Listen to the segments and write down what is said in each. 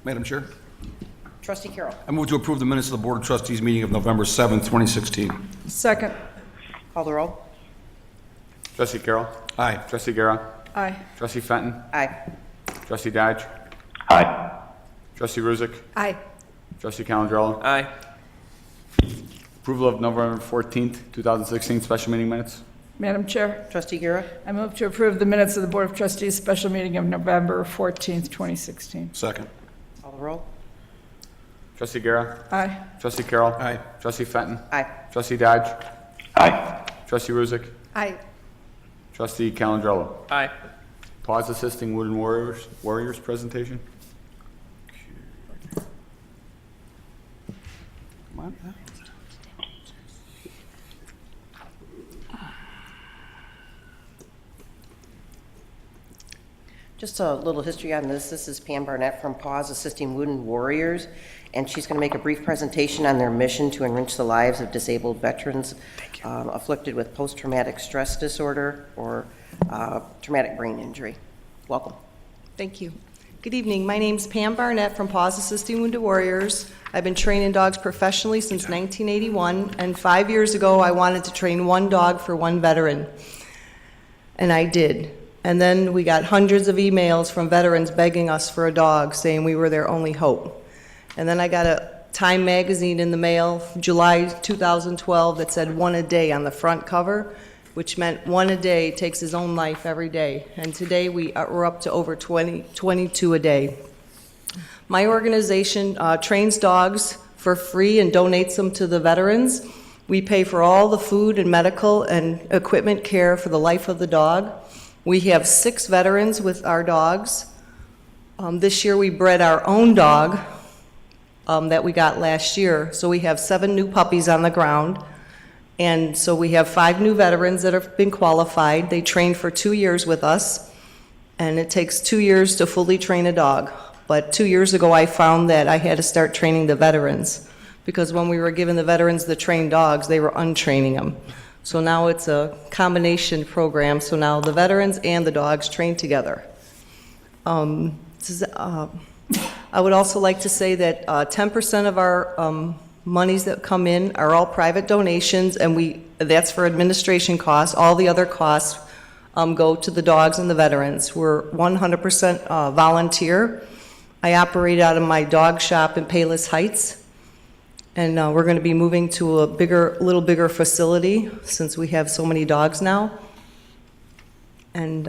Madam Chair, Trustee Carroll. I move to approve the minutes of the Board of Trustees meeting of November 7th, 2016. Second. Call the roll. Trustee Carroll. Aye. Trustee Guerra. Aye. Trustee Fenton. Aye. Trustee Dodge. Aye. Trustee Ruzick. Aye. Trustee Calandrello. Aye. Approval of November 14th, 2016 special meeting minutes. Madam Chair, Trustee Guerra. I move to approve the minutes of the Board of Trustees special meeting of November 14th, 2016. Second. Call the roll. Trustee Guerra. Aye. Trustee Carroll. Aye. Trustee Fenton. Aye. Trustee Dodge. Aye. Trustee Ruzick. Aye. Trustee Calandrello. Aye. Pause assisting Wooden Warriors presentation. Come on. Just a little history on this. This is Pam Barnett from PAWS Assisting Wounded Warriors, and she's going to make a brief presentation on their mission to enrich the lives of disabled veterans afflicted with post-traumatic stress disorder or traumatic brain injury. Welcome. Thank you. Good evening. My name's Pam Barnett from PAWS Assisting Wounded Warriors. I've been training dogs professionally since 1981, and 5 years ago I wanted to train one dog for one veteran, and I did. And then we got hundreds of emails from veterans begging us for a dog, saying we were their only hope. And then I got a Time magazine in the mail, July 2012, that said one a day on the front cover, which meant one a day takes his own life every day. And today we're up to over 22 a day. My organization trains dogs for free and donates them to the veterans. We pay for all the food and medical and equipment care for the life of the dog. We have 6 veterans with our dogs. This year we bred our own dog that we got last year. So we have 7 new puppies on the ground. And so we have 5 new veterans that have been qualified. They trained for 2 years with us. And it takes 2 years to fully train a dog. But 2 years ago I found that I had to start training the veterans, because when we were giving the veterans the trained dogs, they were untraining them. So now it's a combination program, so now the veterans and the dogs train together. I would also like to say that 10% of our monies that come in are all private donations, and that's for administration costs. All the other costs go to the dogs and the veterans. We're 100% volunteer. I operate out of my dog shop in Payless Heights. And we're going to be moving to a little bigger facility since we have so many dogs now. And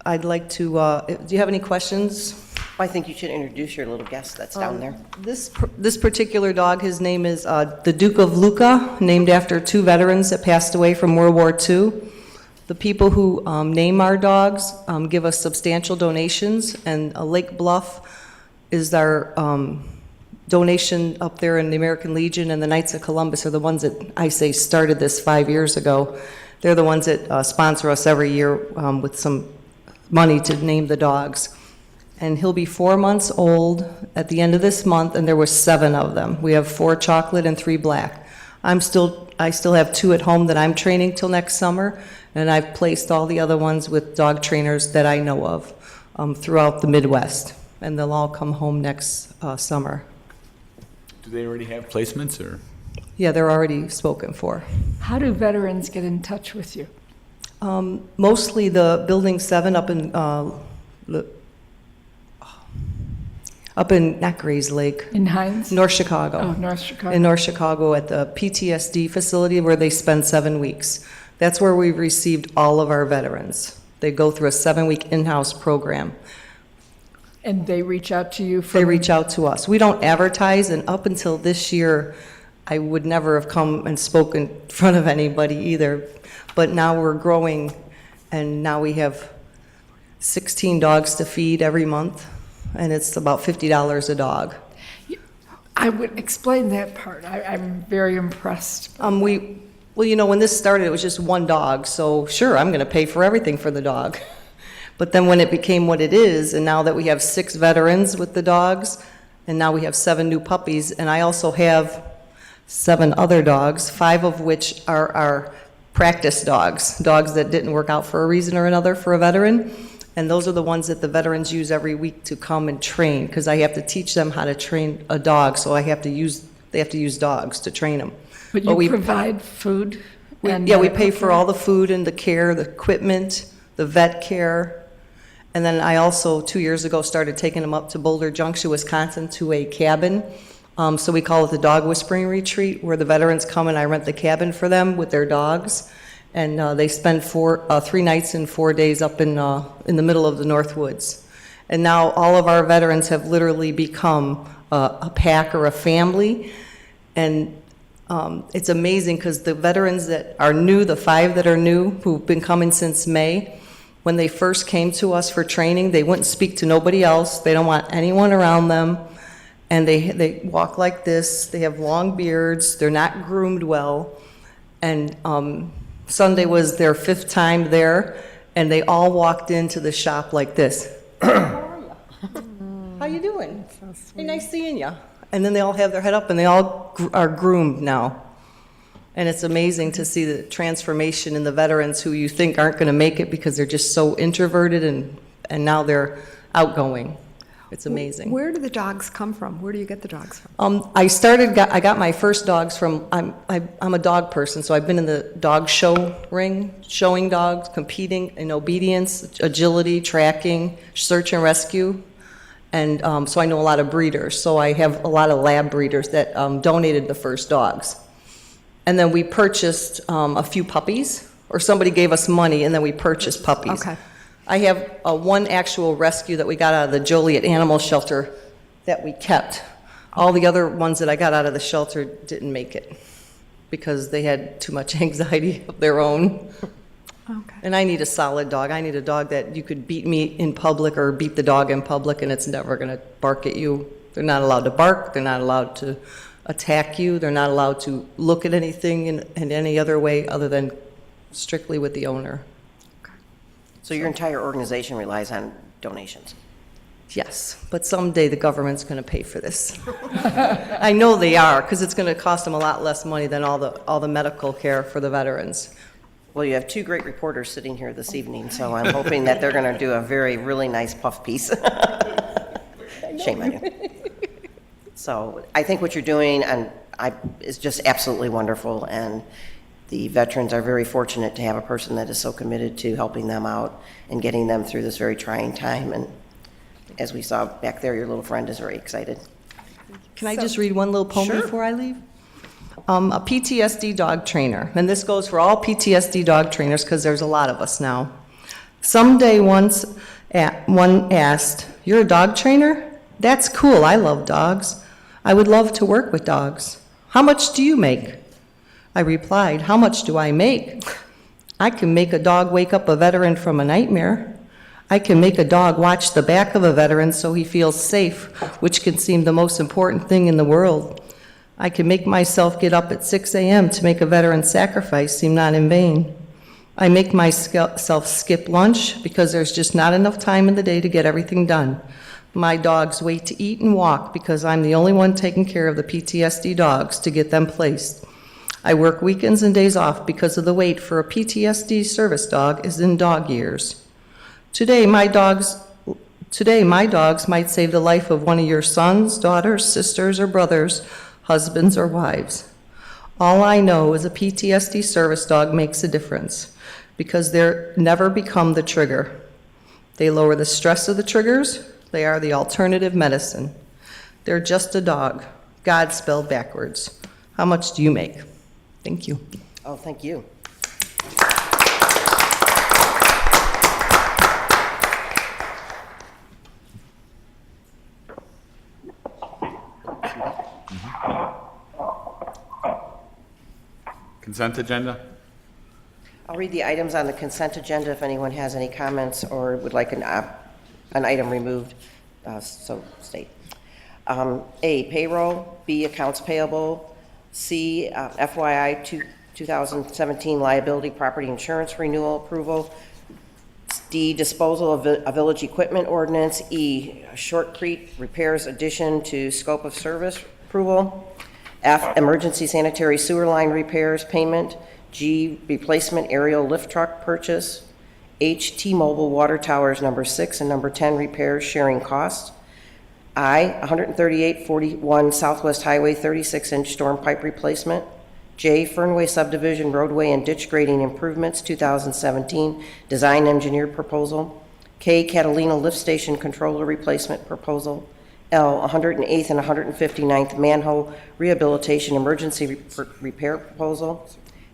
I'd like to, do you have any questions? I think you should introduce your little guest that's down there. This particular dog, his name is the Duke of Luca, named after 2 veterans that passed away from World War II. The people who name our dogs give us substantial donations, and Lake Bluff is our donation up there in the American Legion, and the Knights of Columbus are the ones that I say started this 5 years ago. They're the ones that sponsor us every year with some money to name the dogs. And he'll be 4 months old at the end of this month, and there were 7 of them. We have 4 chocolate and 3 black. I still have 2 at home that I'm training till next summer, and I've placed all the other ones with dog trainers that I know of throughout the Midwest, and they'll all come home next summer. Do they already have placements, or? Yeah, they're already spoken for. How do veterans get in touch with you? Mostly the Building 7 up in not Grays Lake, In Hines? North Chicago. Oh, North Chicago. In North Chicago at the PTSD facility where they spend 7 weeks. That's where we've received all of our veterans. They go through a 7-week in-house program. And they reach out to you? They reach out to us. We don't advertise, and up until this year, I would never have come and spoken in front of anybody either. But now we're growing, and now we have 16 dogs to feed every month, and it's about $50 a dog. I would explain that part. I'm very impressed. Well, you know, when this started, it was just one dog, so sure, I'm going to pay for everything for the dog. But then when it became what it is, and now that we have 6 veterans with the dogs, and now we have 7 new puppies, and I also have 7 other dogs, 5 of which are our practice dogs, dogs that didn't work out for a reason or another for a veteran. And those are the ones that the veterans use every week to come and train, because I have to teach them how to train a dog, so they have to use dogs to train them. But you provide food and Yeah, we medical pay for care? all the food and the care, the equipment, the vet care. And then I also, 2 years ago, started taking them up to Boulder Junction, Wisconsin, to a cabin. So we call it the Dog Whispering Retreat, where the veterans come and I rent the cabin for them with their dogs. And they spend 3 nights and 4 days up in the middle of the North Woods. And now all of our veterans have literally become a pack or a family. And it's amazing because the veterans that are new, the 5 that are new, who've been coming since May, when they first came to us for training, they wouldn't speak to nobody else. They don't want anyone around them. And they walk like this. They have long beards. They're not groomed well. And Sunday was their 5th time there, and they all walked into the shop like this. How are you? How you doing? Hey, nice seeing you. And then they all have their head up, and they all are groomed now. And it's amazing to see the transformation in the veterans who you think aren't going to make it because they're just so introverted, and now they're outgoing. It's amazing. Where do the dogs come from? Where do you get the dogs from? I got my first dogs from, I'm a dog person, so I've been in the dog show ring, showing dogs, competing in obedience, agility, tracking, search and rescue. And so I know a lot of breeders. So I have a lot of lab breeders that donated the first dogs. And then we purchased a few puppies, or somebody gave us money, and then we purchased puppies. Okay. I have one actual rescue that we got out of the Joliet Animal Shelter that we kept. All the other ones that I got out of the shelter didn't make it because they had too much anxiety of their own. Okay. And I need a solid dog. I need a dog that you could beat me in public or beat the dog in public and it's never going to bark at you. They're not allowed to bark. They're not allowed to attack you. They're not allowed to look at anything in any other way other than strictly with the owner. So your entire organization relies on donations? Yes, but someday the government's going to pay for this. I know they are, because it's going to cost them a lot less money than all the medical care for the veterans. Well, you have 2 great reporters sitting here this evening, so I'm hoping that they're going to do a really nice puff piece. Shame on you. So I think what you're doing is just absolutely wonderful, and the veterans are very fortunate to have a person that is so committed to helping them out and getting them through this very trying time. And as we saw back there, your little friend is very excited. Can I just read one little poem Sure. before I leave? A PTSD dog trainer, and this goes for all PTSD dog trainers because there's a lot of us now. Someday one asked, "You're a dog trainer? That's cool, I love dogs. I would love to work with dogs. How much do you make?" I replied, "How much do I make? I can make a dog wake up a veteran from a nightmare. I can make a dog watch the back of a veteran so he feels safe, which can seem the most important thing in the world. I can make myself get up at 6 a.m. to make a veteran's sacrifice seem not in vain. I make myself skip lunch because there's just not enough time in the day to get everything done. My dogs wait to eat and walk because I'm the only one taking care of the PTSD dogs to get them placed. I work weekends and days off because of the wait for a PTSD service dog is in dog years. Today, my dogs might save the life of one of your sons, daughters, sisters, or brothers, husbands, or wives. All I know is a PTSD service dog makes a difference because they never become the trigger. They lower the stress of the triggers. They are the alternative medicine. They're just a dog, God spelled backwards. How much do you make? Thank you. Oh, thank you. Consent agenda? I'll read the items on the consent agenda if anyone has any comments or would like an item removed, so state. A, payroll. B, accounts payable. C, FYI 2017 liability property insurance renewal approval. D, disposal of a village equipment ordinance. E, shortcrete repairs addition to scope of service approval. F, emergency sanitary sewer line repairs payment. G, replacement aerial lift truck purchase. H, T-Mobile Water Towers Number 6 and Number 10 repairs sharing costs. I, 13841 Southwest Highway 36-inch storm pipe replacement. J, Fernway Subdivision roadway and ditch grading improvements, 2017 design engineer proposal. K, Catalina lift station controller replacement proposal. L, 108th and 159th manhole rehabilitation emergency repair proposal.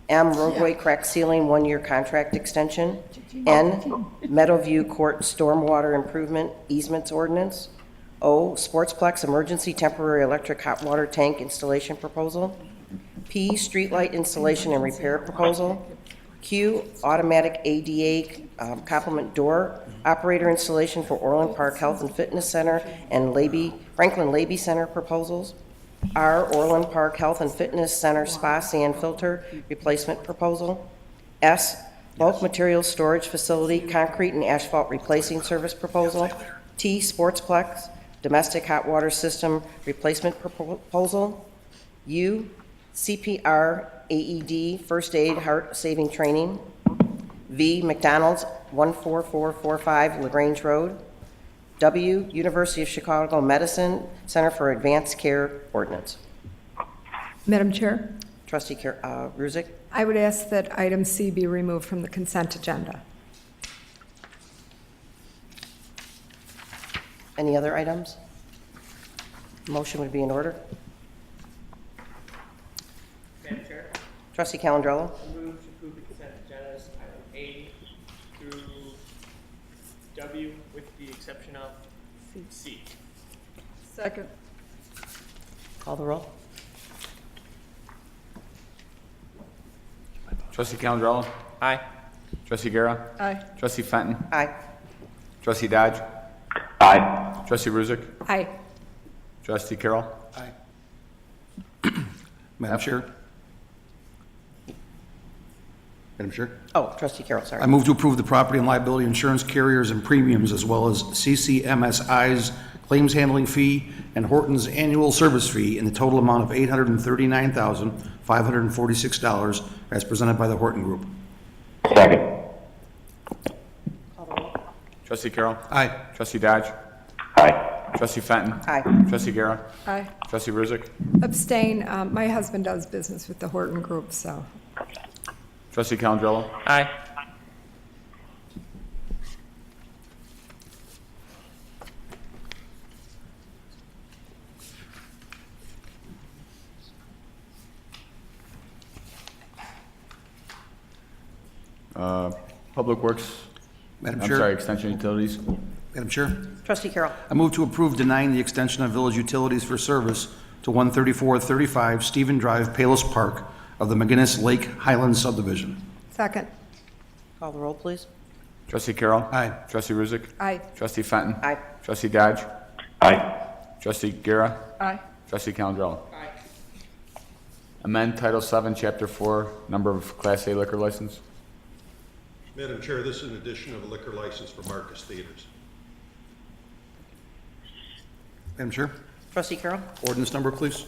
M, roadway crack sealing 1-year contract extension. N, Meadowview Court stormwater improvement easements ordinance. O, Sportsplex emergency temporary electric hot water tank installation proposal. P, streetlight installation and repair proposal. Q, automatic ADA complement door operator installation for Orland Park Health and Fitness Center and Franklin Labey Center proposals. R, Orland Park Health and Fitness Center spa sand filter replacement proposal. S, bulk materials storage facility concrete and asphalt replacing service proposal. T, Sportsplex domestic hot water system replacement proposal. U, CPR AED first aid heart saving training. V, McDonald's 14445 LaGrange Road. W, University of Chicago Medicine Center for Advanced Care ordinance. Madam Chair, Trustee Ruzick. I would ask that item C be removed from the consent agenda. Any other items? Motion would be in order. Madam Chair, Trustee Calandrello. I move to approve the consent agendas, item A through W, with the exception of C. Second. Call the roll. Trustee Calandrello. Aye. Trustee Guerra. Aye. Trustee Fenton. Aye. Trustee Dodge. Aye. Trustee Ruzick. Aye. Trustee Carroll. Madam Chair? Madam Chair? Oh, Trustee Carroll, I sorry. move to approve the property and liability insurance carriers and premiums, as well as CCMSI's claims handling fee and Horton's annual service fee in the total amount of $839,546 as presented by the Horton Group. Second. Trustee Carroll. Aye. Trustee Dodge. Aye. Trustee Fenton. Aye. Trustee Guerra. Aye. Trustee Ruzick. Abstain. My husband does business with the Horton Group, so. Trustee Calandrello. Aye. Public Works. Madam I'm Chair? sorry, Extension Utilities. Madam Chair? Trustee Carroll. I move to approve denying the extension of village utilities for service to 13435 Stephen Drive, Palos Park of the McGinnis Lake Highlands subdivision. Second. Call the roll, please. Trustee Carroll. Aye. Trustee Ruzick. Aye. Trustee Fenton. Aye. Trustee Dodge. Aye. Trustee Guerra. Aye. Trustee Calandrello. Aye. Amend Title VII, Chapter 4, number of Class A liquor license. Madam Chair, this is an addition of a liquor license for Marcus Theaters. Madam Chair? Trustee Carroll. Ordinance number, please.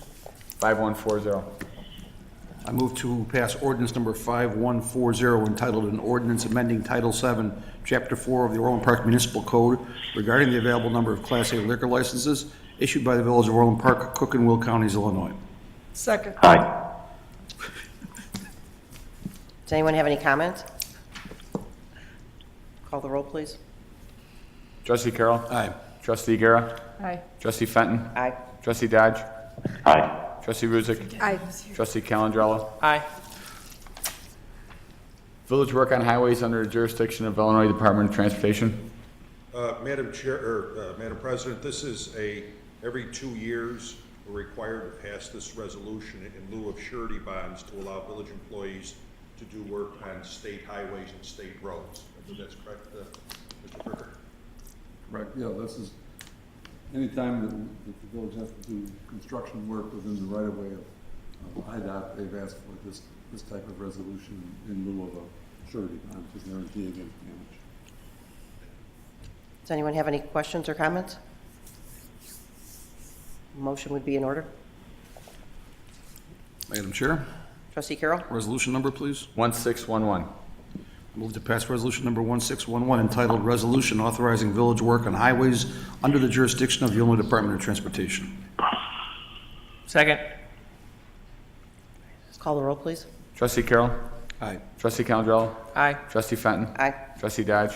5140. I move to pass ordinance number 5140 entitled an ordinance amending Title VII, Chapter 4 of the Orland Park Municipal Code regarding the available number of Class A liquor licenses issued by the Village of Orland Park, Cook and Will Counties, Illinois. Second. Aye. Does anyone have any comments? Call the roll, please. Trustee Carroll. Aye. Trustee Guerra. Aye. Trustee Fenton. Aye. Trustee Dodge. Aye. Trustee Ruzick. Aye. Trustee Calandrello. Aye. Village work on highways under the jurisdiction of Illinois Department of Transportation. Madam Chair, or Madam President, this is every 2 years, we're required to pass this resolution in lieu of surety bonds to allow village employees to do work on state highways and state roads. I believe that's correct, Mr. Fricker? Right, yeah, this is, anytime that the village has to do construction work within the right-of-way of IDOT, they've asked for this type of resolution in lieu of a surety bond to guarantee against damage. Does anyone have any questions or comments? Motion would be in order. Madam Chair? Trustee Carroll. Resolution number, please. 1611. I move to pass resolution number 1611 entitled Resolution Authorizing Village Work on Highways under the Jurisdiction of the Illinois Department of Transportation. Second. Call the roll, please. Trustee Carroll. Aye. Trustee Calendro. Aye. Trustee Fenton. Aye. Trustee Dodge.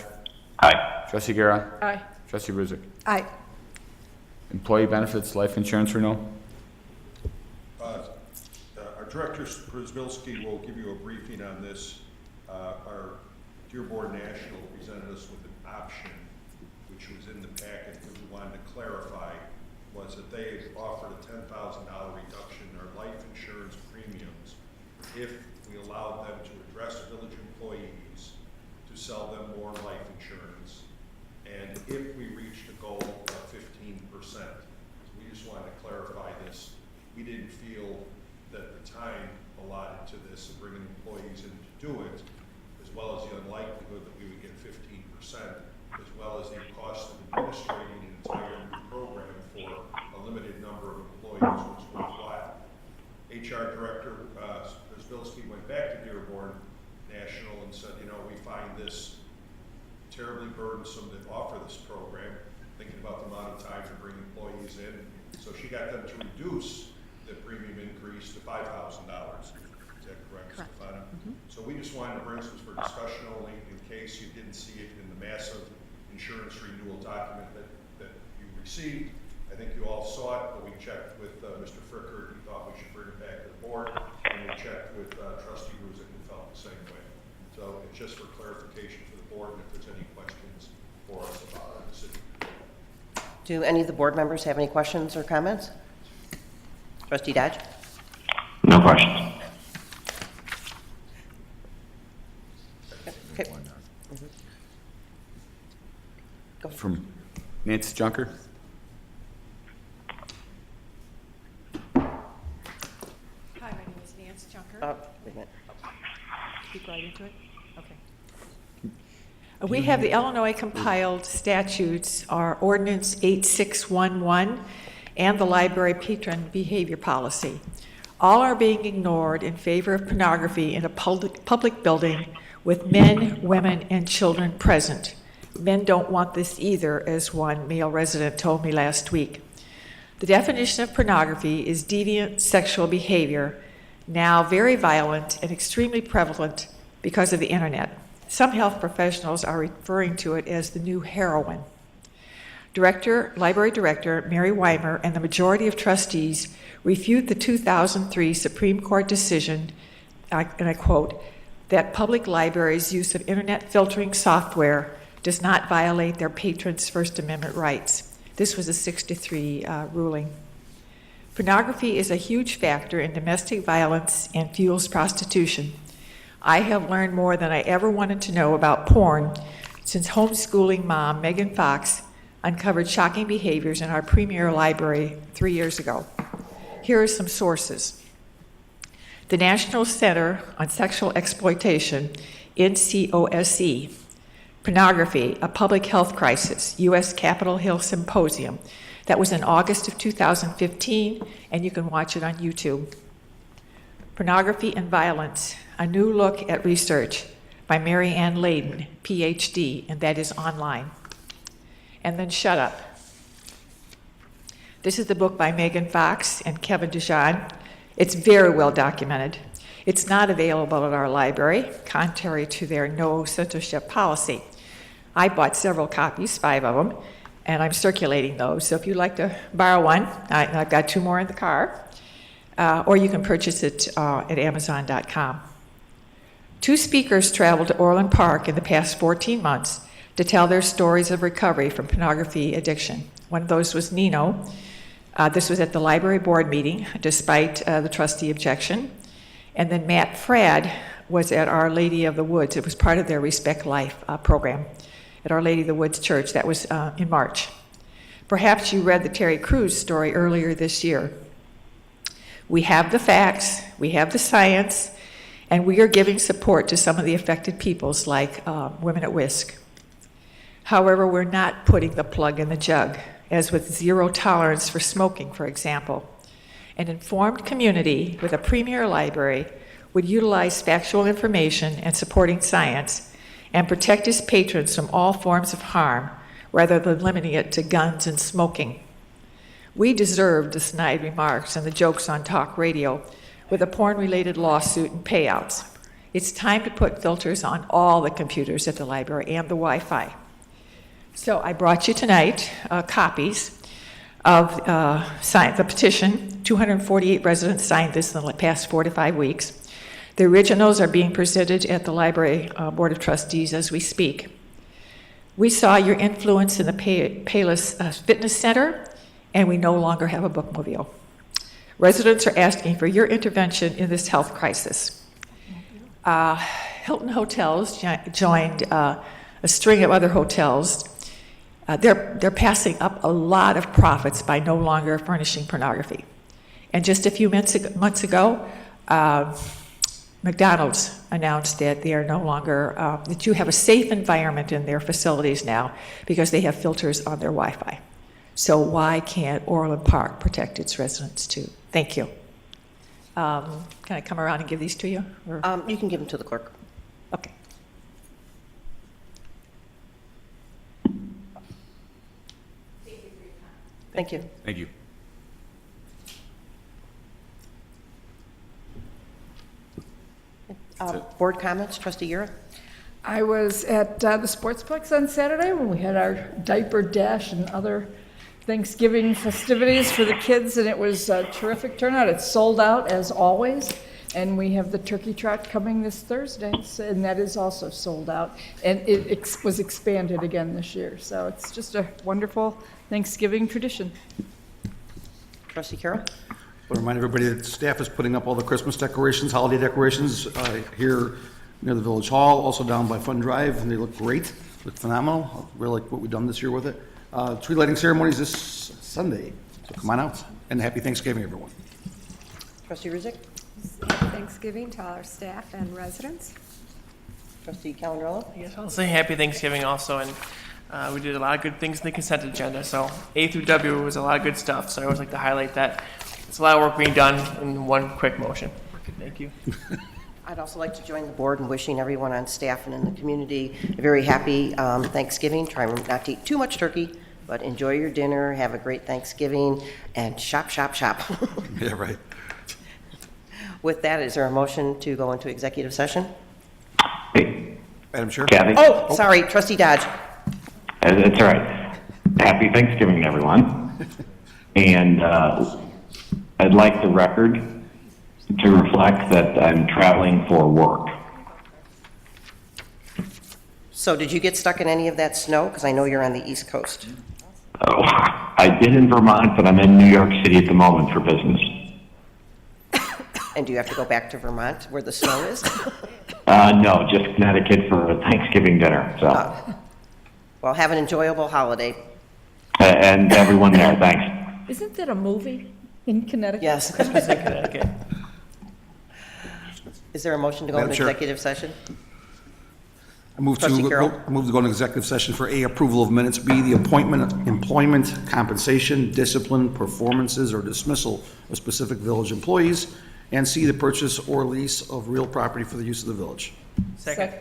Aye. Trustee Guerra. Aye. Trustee Ruzek. Aye. Employee benefits life insurance renewal. Our Director Przbilski will give you a briefing on this. Our Dear Board National presented us with an option, which was in the packet that we wanted to clarify, was that they offered a $10,000 reduction in our life insurance premiums if we allowed them to address village employees to sell them more life insurance, and if we reached a goal of 15%. So we just wanted to clarify this. We didn't feel that the time allotted to this and bringing employees in to do it, as well as the unlikelihood that we would get 15%, as well as the cost of administrating an entire new program for a limited number of employees was worthwhile. HR Director Przbilski went back to Dearborn National and said, you know, we find this terribly burdensome to offer this program, thinking about the amount of time to bring employees in. So she got them to reduce the premium increase to $5,000. Is that correct, Stefana? So we just wanted to bring this for discussion only in case you didn't see it in the massive insurance renewal document that you received. I think you all saw it, but we checked with Mr. Fricker, he thought we should bring it back to the board, and we checked with Trustee Ruzek, who felt the same way. So it's just for clarification for the board, and if there's any questions for us about the city. Do any of the board members have any questions or comments? Trustee Dodge? No questions. Okay. Go ahead. From Nancy Junker. Hi, my name is Nancy Junker. Wait a minute. Speak right into it? Okay. We have the Illinois compiled statutes, our ordinance 8611, and the library patron behavior policy. All are being ignored in favor of pornography in a public building with men, women, and children present. Men don't want this either, as one male resident told me last week. The definition of pornography is deviant sexual behavior, now very violent and extremely prevalent because of the internet. Some health professionals are referring to it as the new heroin. Library Director Mary Weimer and the majority of trustees refute the 2003 Supreme Court decision, and I quote, that public libraries' use of internet filtering software does not violate their patrons' First Amendment rights. This was a 6-3 ruling. Pornography is a huge factor in domestic violence and fuels prostitution. I have learned more than I ever wanted to know about porn since homeschooling mom Megan Fox uncovered shocking behaviors in our premier library 3 years ago. Here are some sources. The National Center on Sexual Exploitation, NCOSE, Pornography, a Public Health Crisis, U.S. Capitol Hill Symposium. That was in August of 2015, and you can watch it on YouTube. Pornography and Violence, a New Look at Research by Mary Ann Layden, PhD, and that is online. And then Shut Up. This is the book by Megan Fox and Kevin DeJean. It's very well documented. It's not available at our library, contrary to their no censorship policy. I bought several copies, 5 of them, and I'm circulating those. So if you'd like to borrow one, I've got 2 more in the car, or you can purchase it at Amazon.com. 2 speakers traveled to Orland Park in the past 14 months to tell their stories of recovery from pornography addiction. One of those was Nino. This was at the library board meeting, despite the trustee objection. And then Matt Fradd was at Our Lady of the Woods. It was part of their Respect Life program at Our Lady of the Woods Church. That was in March. Perhaps you read the Terry Crews story earlier this year. We have the facts, we have the science, and we are giving support to some of the affected peoples like Women at Risk. However, we're not putting the plug in the jug, as with zero tolerance for smoking, for example. An informed community with a premier library would utilize factual information and supporting science and protect its patrons from all forms of harm rather than limiting it to guns and smoking. We deserve the snide remarks and the jokes on talk radio with a porn-related lawsuit and payouts. It's time to put filters on all the computers at the library and the Wi-Fi. So I brought you tonight copies of the petition. 248 residents signed this in the past 4 to 5 weeks. The originals are being presented at the Library Board of Trustees as we speak. We saw your influence in the Payless Fitness Center, and we no longer have a bookmobile. Residents are asking for your intervention in this health crisis. Hilton Hotels joined a string of other hotels. They're passing up a lot of profits by no longer furnishing pornography. And just a few months ago, McDonald's announced that they are no longer, that you have a safe environment in their facilities now because they have filters on their Wi-Fi. So why can't Orland Park protect its residents too? Thank you. Can I come around and give these to you? Or? You can give them to the clerk. Okay. Thank you. Thank you. Board comments, trustee Yura? I was at the Sportsplex on Saturday when we had our diaper dash and other Thanksgiving festivities for the kids, and it was a terrific turnout. It's sold out as always, and we have the turkey trot coming this Thursday, and that is also sold out. And it was expanded again this year, so it's just a wonderful Thanksgiving tradition. Trustee Carroll? I'll remind everybody that staff is putting up all the Christmas decorations, holiday decorations here near the Village Hall, also down by Fun Drive, and they look great, look phenomenal. I really like what we've done this year with it. Tree lighting ceremonies this Sunday, so come on out, and happy Thanksgiving, everyone. Trustee Ruzick? Happy Thanksgiving to all our staff and residents. Trustee Calandrello? Yes, I'll say happy Thanksgiving also, and we did a lot of good things in the consent agenda, so A through W was a lot of good stuff, so I always like to highlight that. It's a lot of work being done in one quick motion. Thank you. I'd also like to join the board in wishing everyone on staff and in the community a very happy Thanksgiving. Try not to eat too much turkey, but enjoy your dinner, have a great Thanksgiving, and shop, shop, shop. Yeah, right. With that, is there a motion to go into executive session? Hey, Madam Chair? Kathy? Oh, sorry, trustee Dodge. That's all right. Happy Thanksgiving, everyone. And I'd like the record to reflect that I'm traveling for work. So did you get stuck in any of that snow? Because I know you're on the East Coast. Oh, I did in Vermont, but I'm in New York City at the moment for business. And do you have to go back to Vermont where the snow is? No, just Connecticut for a Thanksgiving dinner. So, Well, have an enjoyable holiday. and everyone there, thanks. Isn't that a movie in Connecticut? Yes. Christmas in Connecticut. Is there a motion to go Madam into Chair. executive session? I move Trustee to Carroll? go into executive session for A, approval of minutes, B, the appointment, employment, compensation, discipline, performances, or dismissal of specific village employees, and C, the purchase or lease of real property for the use of the village. Second.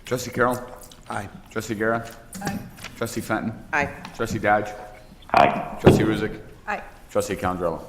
Trustee Carroll? Aye. Trustee Guerra? Aye. Trustee Fenton? Aye. Trustee Dodge? Aye. Trustee Ruzick? Aye. Trustee Calandrello?